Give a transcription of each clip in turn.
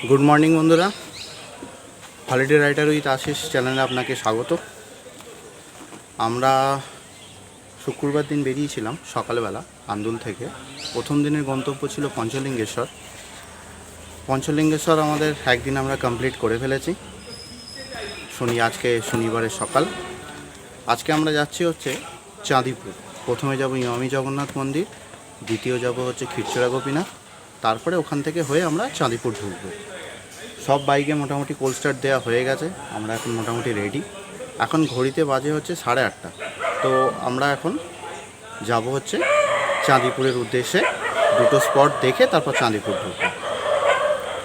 Good morning बंधुरा holiday राइडार with आशीष चैनले आपनाके स्वागत। आमरा शुक्रवार दिन बेरिয়েছিলাম সকালবেলা आंदुल থেকে। प्रथम दिनेर गंतव्य छिलो पंचलिंगेश्वर। पंचलिंगेश्वर आमादेर एकदिन आमरा कमप्लीट करे फेलेছি। आजके शनिवारेर सकाल। आजके आमरा जाচ্ছি হচ্ছে চাঁদিপুর। प्रथमे যাব ইমামি जगन्नाथ मंदिर, द्वितीय যাব হচ্ছে ক্ষীরচোরা গোপীনাথ, তারপরে ওখান থেকে হয়ে আমরা চাঁদিপুর ঢুকবো। सब बाइके मोटामुटी कोल्ड स्टार्ट देওয়া হয়ে গেছে। আমরা এখন মোটামুটি রেডি। এখন ঘড়িতে বাজে হচ্ছে 8:30। তো আমরা এখন যাব হচ্ছে চাঁদিপুরের উদ্দেশ্যে। দুটো স্পট দেখে তারপর চাঁদিপুর ঢুকবো।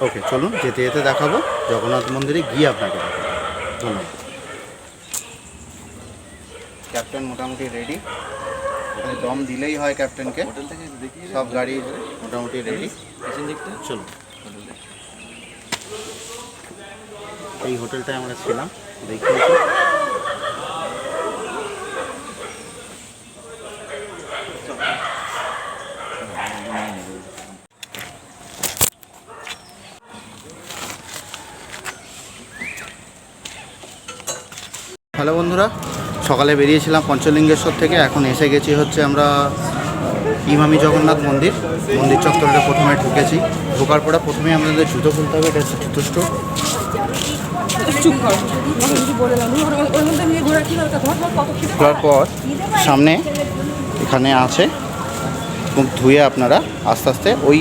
ওকে চলুন, যেতে যেতে দেখাবো জগন্নাথ মন্দিরে গিয়ে আপনাকে দেখাবো। ধন্যবাদ। ক্যাপ্টেন মোটামুটি রেডি। এখানে দম দিলেই হয় ক্যাপ্টেনকে। সব গাড়ি মোটামুটি রেডি। চলুন, এই হোটেলটায় আমরা ছিলাম, দেখিয়েছি। হ্যালো বন্ধুরা, সকালে বেরিয়েছিলাম পঞ্চলিঙ্গেশ্বর থেকে। এখন এসে গেছি হচ্ছে আমরা ইমামি জগন্নাথ মন্দির। মন্দির চত্বরটা প্রথমে ঢুকেছি। ঢোকার পরে প্রথমেই আমাদের জুতো খুলতে হবে। এটা হচ্ছে জুতো স্টোর। খোলার পর সামনে এখানে আছে, মুখ ধুয়ে আপনারা আস্তে আস্তে ওই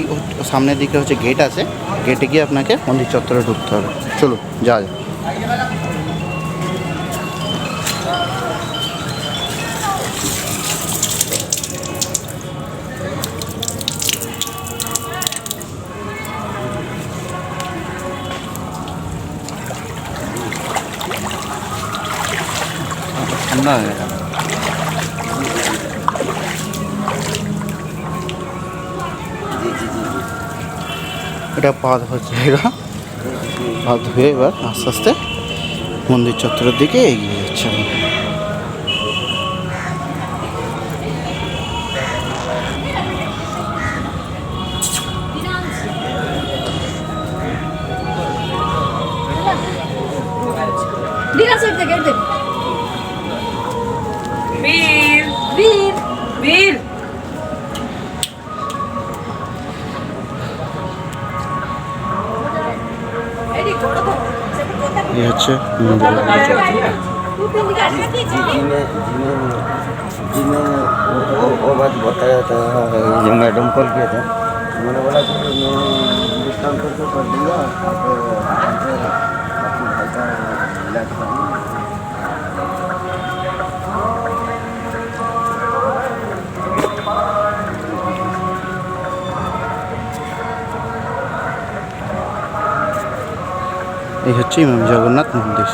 সামনের দিকে হচ্ছে গেট আছে, গেটে গিয়ে আপনাকে মন্দির চত্বরে ঢুকতে হবে। চলুন যা যা। ठंडा है এটা পা ধোয়া জায়গা। পা ধুয়ে এবার আস্তে আস্তে মন্দির চত্বরের দিকে এগিয়ে যাচ্ছে। वीर वीर वीर ये হচ্ছে वो बात बताया था जो मैडम कॉल किया था। मैंने बोला कि मैं डिस्काउंट करके कर दूँगा। এই হচ্ছে ইমামি জগন্নাথ মন্দির।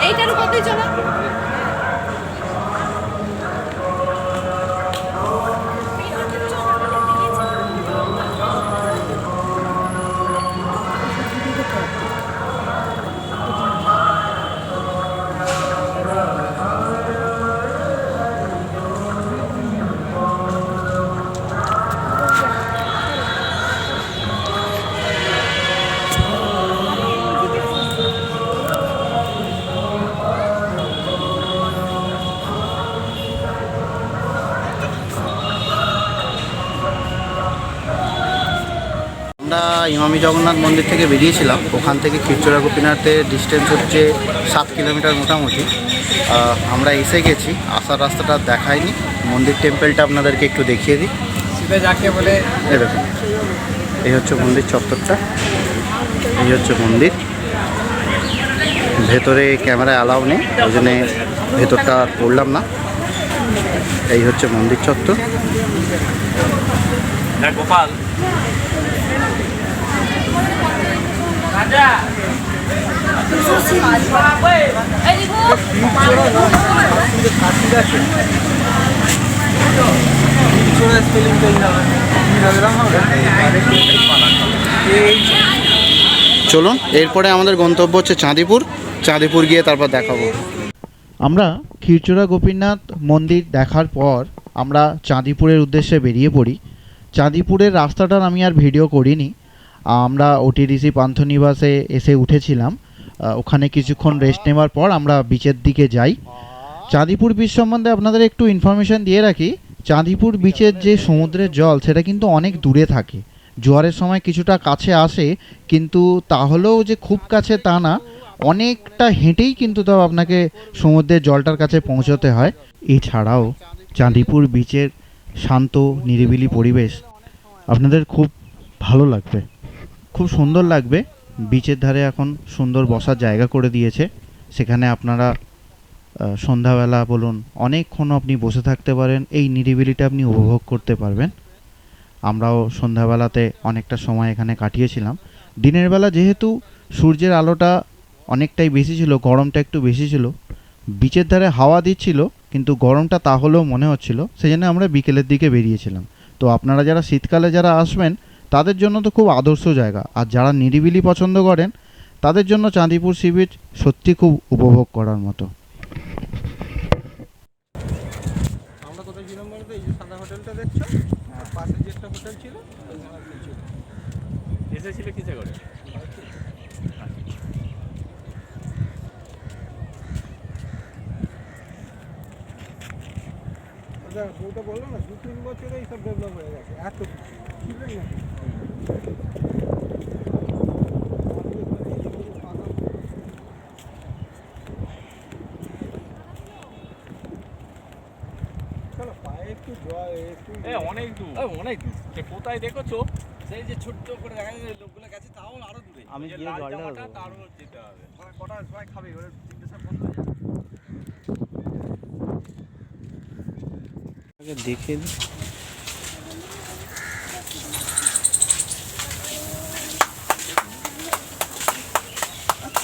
এইটার উপরে চলো। আমরা ইমামি জগন্নাথ মন্দির থেকে বেরিয়েছিলাম। ওখান থেকে ক্ষীরচোরা গোপীনাথের ডিস্টেন্স হচ্ছে 7 কিলোমিটার মোটামুটি। আমরা এসে গেছি। আসার রাস্তাটা দেখাইনি। মন্দির টেম্পলটা আপনাদেরকে একটু দেখিয়ে দিই। যাকে বলে এই দেখুন, এই হচ্ছে মন্দির চত্বরটা। এই হচ্ছে মন্দির। ভেতরে ক্যামেরায় অ্যালাউ নেই, ওই জন্যে ভেতরটা করলাম না। এই হচ্ছে মন্দির চত্বর। গোপাল চলুন, এরপরে আমাদের গন্তব্য হচ্ছে চাঁদিপুর। চাঁদিপুর গিয়ে তারপর দেখাবো। আমরা ক্ষীরচোরা গোপীনাথ মন্দির দেখার পর আমরা চাঁদিপুরের উদ্দেশ্যে বেরিয়ে পড়ি। চাঁদিপুরের রাস্তাটার আমি আর ভিডিও করিনি। আমরা ওটিডিসি পান্থনিবাসে এসে উঠেছিলাম। ওখানে কিছুক্ষণ রেস্ট নেওয়ার পর আমরা বিচের দিকে যাই। চাঁদিপুর বিচ সম্বন্ধে আপনাদের একটু ইনফরমেশান দিয়ে রাখি। চাঁদিপুর বিচের যে সমুদ্রের জল সেটা কিন্তু অনেক দূরে থাকে। জোয়ারের সময় কিছুটা কাছে আসে, কিন্তু তাহলেও যে খুব কাছে তা না, অনেকটা হেঁটেই কিন্তু তাও আপনাকে সমুদ্রের জলটার কাছে পৌঁছতে হয়। এছাড়াও চাঁদিপুর বিচের শান্ত নিরিবিলি পরিবেশ আপনাদের খুব ভালো লাগবে, খুব সুন্দর লাগবে। বিচের ধারে এখন সুন্দর বসার জায়গা করে দিয়েছে, সেখানে আপনারা সন্ধ্যাবেলা বলুন অনেকক্ষণ আপনি বসে থাকতে পারেন, এই নিরিবিলিটা আপনি উপভোগ করতে পারবেন। আমরাও সন্ধ্যাবেলাতে অনেকটা সময় এখানে কাটিয়েছিলাম। দিনের বেলা যেহেতু সূর্যের আলোটা অনেকটাই বেশি ছিল, গরমটা একটু বেশি ছিল, বিচের ধারে হাওয়া দিচ্ছিল কিন্তু গরমটা তাহলেও মনে হচ্ছিল, সেই জন্য আমরা বিকেলের দিকে বেরিয়েছিলাম। তো আপনারা যারা শীতকালে যারা আসবেন তাদের জন্য তো খুব আদর্শ জায়গা, আর যারা নিরিবিলি পছন্দ করেন তাদের জন্য চাঁদিপুর সি বিচ সত্যি খুব উপভোগ করার মতো। আমরা কোথায় ছিলাম বলতে, এই যে সাদা হোটেলটা দেখছো, পাশে যে একটা হোটেল ছিল এসেছিল কিসে করে। বউটা বললো না 2-3 বছরে এইসব ডেভেলপ হয়ে গেছে, এত ছিলই না। অনেক দূর, অনেক দূর। সে কোথায় দেখেছো, সেই যে ছোট্ট করে দেখা যায় লোকগুলো গেছে, তাও আরো দূরে। আমি গিয়ে জলটা তারও যেতে হবে। কটা সময় খাবে ওরা, 3টে সময় বন্ধ হয়ে যাবে। দেখে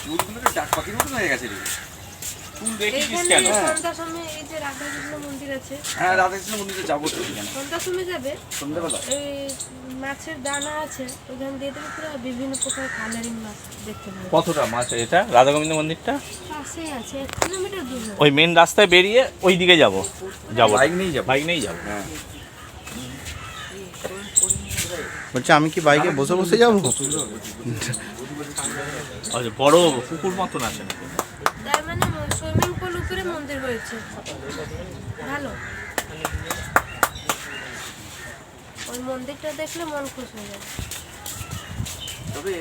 ফুলগুলো ডাক পাখির মতন হয়ে গেছে রে। ফুল দেখিস কেন? সন্ধ্যার সময় এই যে রাধাকৃষ্ণ মন্দির আছে, হ্যাঁ রাধাকৃষ্ণ মন্দিরে যাবো তো। সন্ধ্যার সময় যাবে, সন্ধ্যাবেলা এই মাছের দানা আছে ওখান দিয়ে দেবে, পুরো বিভিন্ন প্রকার কালারিং মাছ দেখতে পাবে। কতটা মাছ এটা রাধা গোবিন্দ মন্দিরটা? পাশেই আছে, 1 কিলোমিটার দূর হবে। ওই মেন রাস্তায় বেরিয়ে ওই দিকে যাবো। বাইক নিয়ে যাবো, বাইক নিয়েই যাবো। হ্যাঁ বলছে আমি কি বাইকে বসে বসে যাবো? আচ্ছা, বড় পুকুর মতন আছে নাকি? তার মানে সুইমিং পুল উপরে মন্দির হয়েছে, ভালো। ওই মন্দিরটা দেখলে মন খুশ হয়ে যাবে। তবে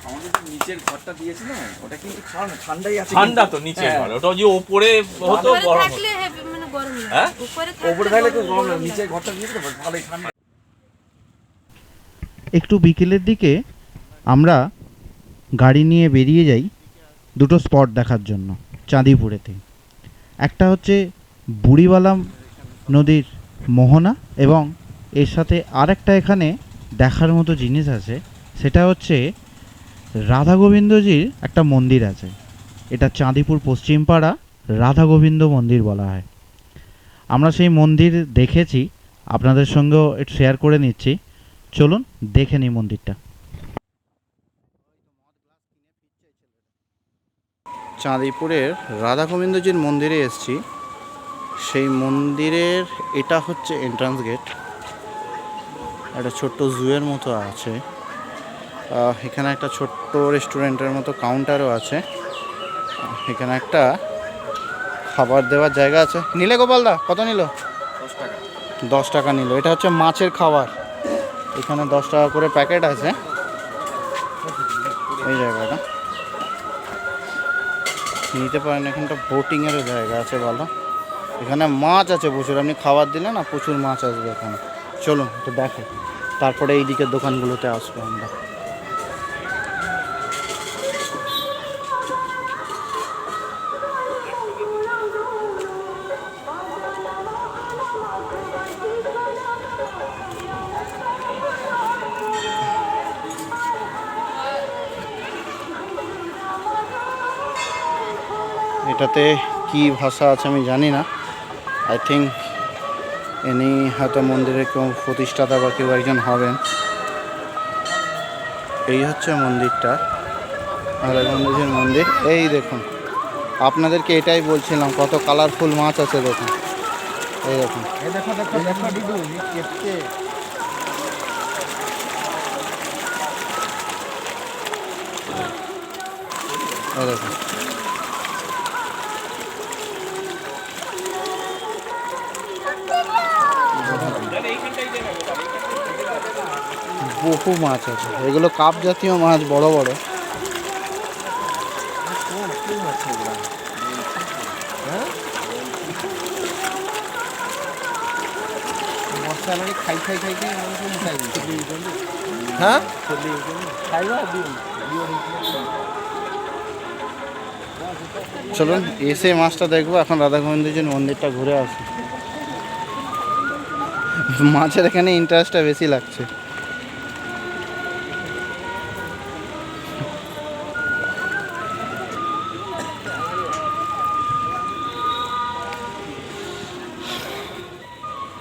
আমাদের যে নিচের ঘরটা দিয়েছে না, ওটা কিন্তু ঠান্ডাই আছে। ঠান্ডা তো নিচের ঘর, ওটা যে উপরে হতো উপরে গরম থাকলে মানে গরম লাগে, হ্যাঁ? উপরে থাকলে তো গরম লাগে, নিচের ঘরটা দিয়েছে তো ভালোই ঠান্ডা। একটু বিকেলের দিকে আমরা গাড়ি নিয়ে বেরিয়ে যাই দুটো স্পট দেখার জন্য চাঁদিপুরেতে। একটা হচ্ছে বুড়িবালাম নদীর মোহনা, এবং এর সাথে আরেকটা এখানে দেখার মতো জিনিস আছে, সেটা হচ্ছে রাধা গোবিন্দজির একটা মন্দির আছে। এটা চাঁদিপুর পশ্চিমপাড়া রাধা গোবিন্দ মন্দির বলা হয়। আমরা সেই মন্দির দেখেছি, আপনাদের সঙ্গেও একটু শেয়ার করে নিচ্ছি। চলুন দেখে নিই মন্দিরটা। চাঁদিপুরের রাধা গোবিন্দজির মন্দিরে এসেছি। সেই মন্দিরের এটা হচ্ছে এন্ট্রান্স গেট। একটা ছোট্ট জুয়ের মতো আছে। এখানে একটা ছোট্ট রেস্টুরেন্টের মতো কাউন্টারও আছে। এখানে একটা খাবার দেওয়ার জায়গা আছে। নিলে গোপালদা কত নিল? 10 টাকা। 10 টাকা নিল। এটা হচ্ছে মাছের খাবার। এখানে 10 টাকা করে প্যাকেট আছে। এই জায়গাটা নিতে পারেন। এখানটা বোটিংয়েরও জায়গা আছে ভালো। এখানে মাছ আছে প্রচুর, আপনি খাবার দিলে না প্রচুর মাছ আসবে এখানে। চলুন তো দেখো, তারপরে এই দিকের দোকানগুলোতে আসবো আমরা। এটাতে কি ভাষা আছে আমি জানি না। আই থিঙ্ক ইনি হয়তো মন্দিরের কেউ প্রতিষ্ঠাতা বা কেউ একজন হবেন। এই হচ্ছে মন্দিরটা, রাধাগোবিন্দজির মন্দির। এই দেখুন, আপনাদেরকে এটাই বলছিলাম, কত কালারফুল মাছ আছে দেখুন। এই দেখুন, এই দেখো দেখো দেখো ডিডু কেটে এই দেখুন। বহু মাছ আছে, এগুলো কাপ জাতীয় মাছ, বড় বড়। মশলা লাগে খাই খাই খাই খাই এমন কোন খাই হ্যাঁ খাইবা দিও চলুন এসে মাছটা দেখবো। এখন রাধাগোবিন্দজির মন্দিরটা ঘুরে আসি। মাছের এখানে ইন্টারেস্টটা বেশি লাগছে।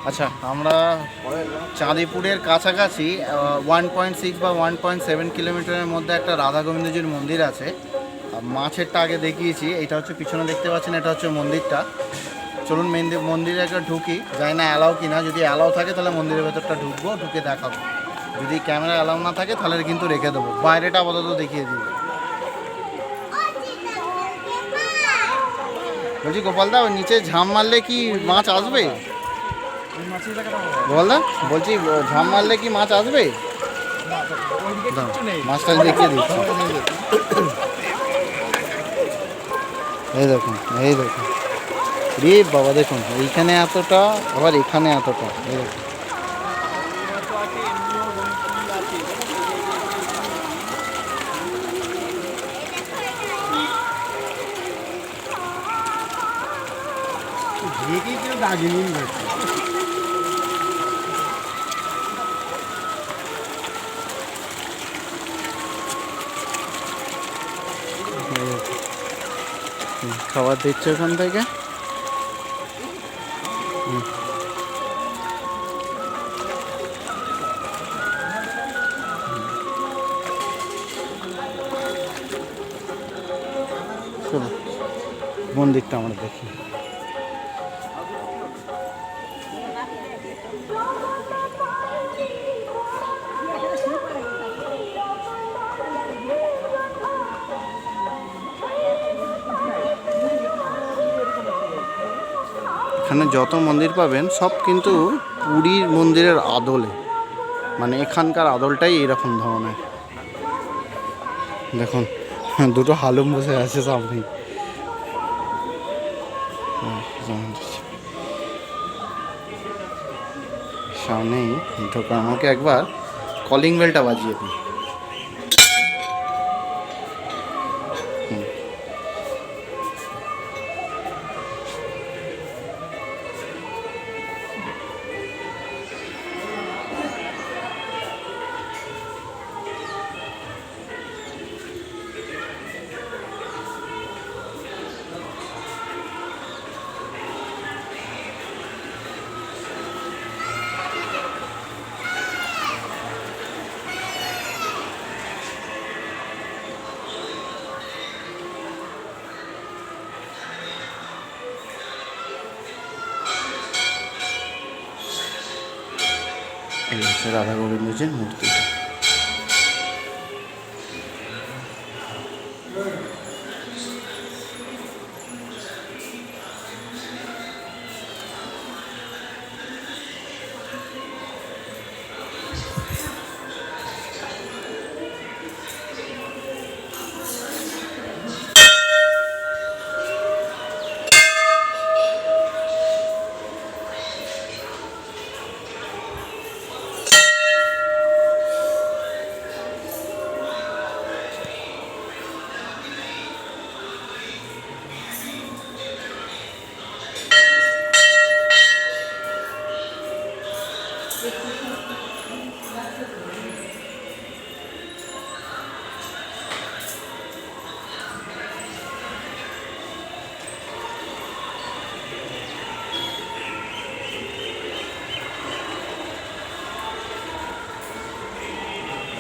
আচ্ছা, আমরা চাঁদিপুরের কাছাকাছি 1.6 বা 1.7 কিলোমিটারের মধ্যে একটা রাধাগোবিন্দজির মন্দির আছে। মাছেরটা আগে দেখিয়েছি, এটা হচ্ছে পিছনে দেখতে পাচ্ছেন, এটা হচ্ছে মন্দিরটা। চলুন মন্দিরে একটা ঢুকি, জানি না অ্যালাউ কিনা। যদি অ্যালাউ থাকে তাহলে মন্দিরের ভেতরটা ঢুকবো, ঢুকে দেখাবো। যদি ক্যামেরা অ্যালাউ না থাকে তাহলে কিন্তু রেখে দেবো, বাইরেটা আপাতত দেখিয়ে দিব। বলছি গোপালদা, ওই নিচে ঝাঁপ মারলে কি মাছ আসবে? গোপালদা বলছি, ঝাঁপ মারলে কি মাছ আসবে? দাও, মাছটা দেখিয়ে দিচ্ছি। এই দেখুন, এই দেখুন, রে বাবা দেখুন, এইখানে এতটা, আবার এখানে এতটা। এই দেখুন, ঢেকে কেউ দাগিনি খাবার দিচ্ছে ওখান থেকে। চলো মন্দিরটা আমরা দেখি। এখানে যত মন্দির পাবেন সব কিন্তু পুরীর মন্দিরের আদলে, মানে এখানকার আদলটাই এইরকম ধরনের। দেখুন দুটো হালুম বসে আছে সামনে। সামনেই ঢোকা, আমাকে একবার কলিং বেলটা বাজিয়ে দিই। এই হচ্ছে রাধা গোবিন্দজির মূর্তিটা।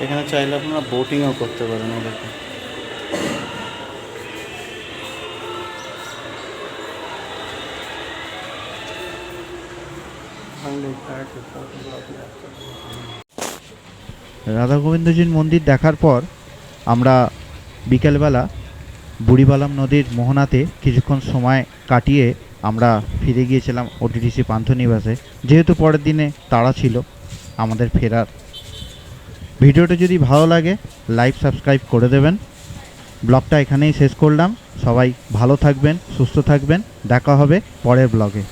এখানে চাইলে আপনারা বোটিংও করতে পারেন ওদেরকে। রাধা গোবিন্দজির মন্দির দেখার পর আমরা বিকেলবেলা বুড়িবালাম নদীর মোহনাতে কিছুক্ষণ সময় কাটিয়ে আমরা ফিরে গিয়েছিলাম ওটিটিসি পান্থনিবাসে, যেহেতু পরের দিনে তাড়া ছিল আমাদের ফেরার। ভিডিওটা যদি ভালো লাগে লাইক সাবস্ক্রাইব করে দেবেন। ব্লগটা এখানেই শেষ করলাম। সবাই ভালো থাকবেন, সুস্থ থাকবেন। দেখা হবে পরের ব্লগে।